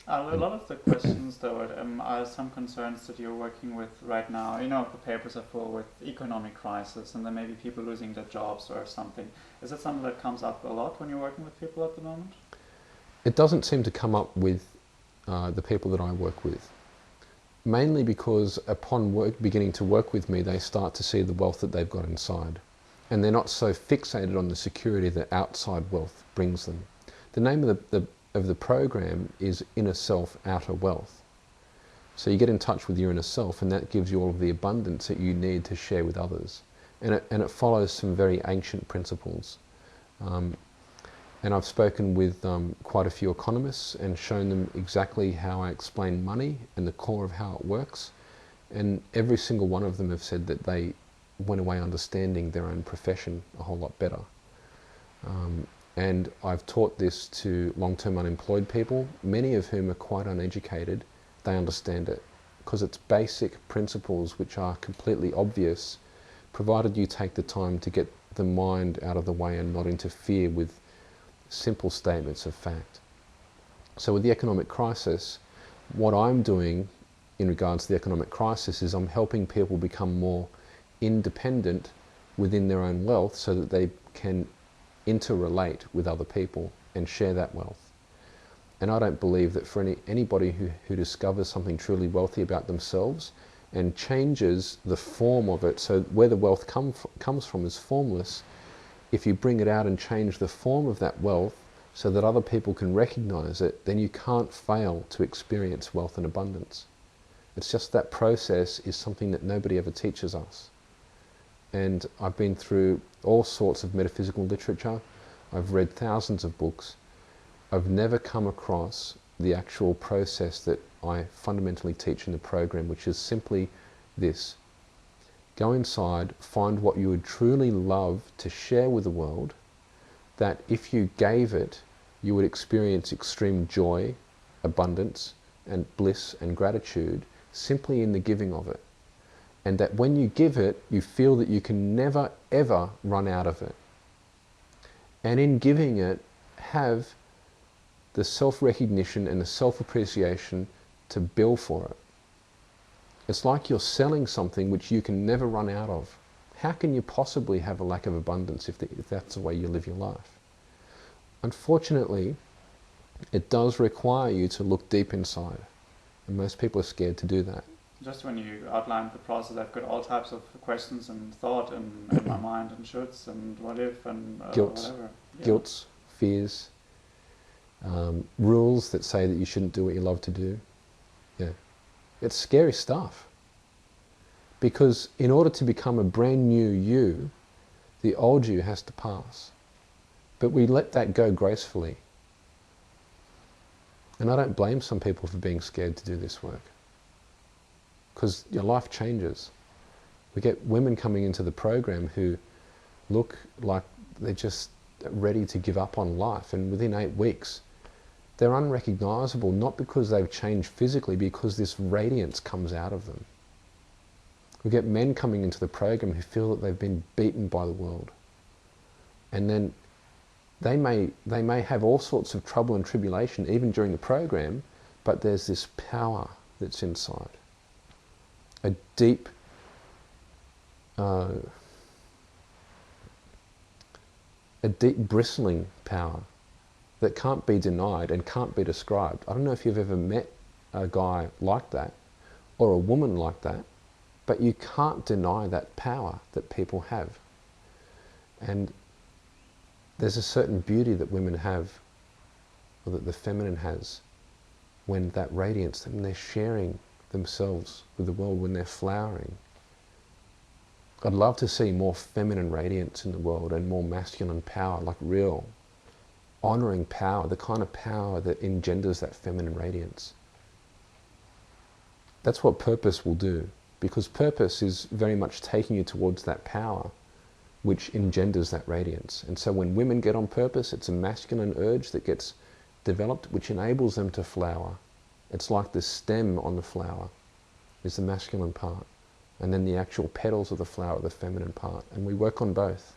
A And lot of the questions, though, are some concerns that you're working with right now. You know, the papers are full with economic crisis, and then maybe people losing their jobs or something. Is that something that comes up a lot when you're working with people at the moment? it doesn't seem to come up with the people that I work with. Mainly because upon beginning to work with me, they start to see the wealth that they've got inside. And they're not so fixated on the security that outside wealth brings them. The name of the program is Inner Self, Outer Wealth. So you get in touch with your inner self, and that gives you all of the abundance that you need to share with others. And it follows some very ancient principles. Um, and I've spoken with quite a few economists and shown them exactly how I explain money and the core of how it works. And every single one of them have said that they went away understanding their own profession a whole lot better. And I've taught this to long-term unemployed people, many of whom are quite uneducated. They understand it because it's basic principles which are completely obvious, provided you take the time to get the mind out of the way and not interfere with simple statements of fact. So with the economic crisis, what I'm doing in regards to the economic crisis is I'm helping people become more independent within their own wealth so that they can interrelate with other people and share that wealth. And I don't believe that for anybody who discovers something truly wealthy about themselves and changes the form of it, so where the wealth comes from is formless, if you bring it out and change the form of that wealth so that other people can recognize it, then you can't fail to experience wealth and abundance. It's just that process is something that nobody ever teaches us. And I've been through all sorts of metaphysical literature. I've read thousands of books. I've never come across the actual process that I fundamentally teach in the program, which is simply this. Go inside, find what you would truly love to share with the world, that if you gave it, you would experience extreme joy, abundance, and bliss and gratitude simply in the giving of it. And that when you give it, you feel that you can never ever run out of it. And in giving it, have the self-recognition and the self-appreciation to bill for it. It's like you're selling something which you can never run out of. How can you possibly have a lack of abundance if that's the way you live your life? Unfortunately, it does require you to look deep inside. And most people are scared to do that. Just when you outlined the process, I've got all types of questions and thought in my mind, and shoulds and what if and Guilt, whatever. Yeah. guilt, fears, rules that say that you shouldn't do what you love to do. Yeah. It's scary stuff. Because in order to become a brand new you, the old you has to pass. But we let that go gracefully. And I don't blame some people for being scared to do this work. Because your life changes. We get women coming into the program who look like they're just ready to give up on life, and within 8 weeks they're unrecognizable, not because they've changed physically, because this radiance comes out of them. We get men coming into the program who feel that they've been beaten by the world, and then they may have all sorts of trouble and tribulation even during the program, but there's this power that's inside, a deep bristling power that can't be denied and can't be described. I don't know if you've ever met a guy like that or a woman like that, but you can't deny that power that people have. And there's a certain beauty that women have, or that the feminine has, when that radiance, when they're sharing themselves with the world, when they're flowering. I'd love to see more feminine radiance in the world and more masculine power, like real honouring power, the kind of power that engenders that feminine radiance. That's what purpose will do, because purpose is very much taking you towards that power which engenders that radiance. And so when women get on purpose, it's a masculine urge that gets developed, which enables them to flower. It's like the stem on the flower is the masculine part, and then the actual petals of the flower are the feminine part, and we work on both.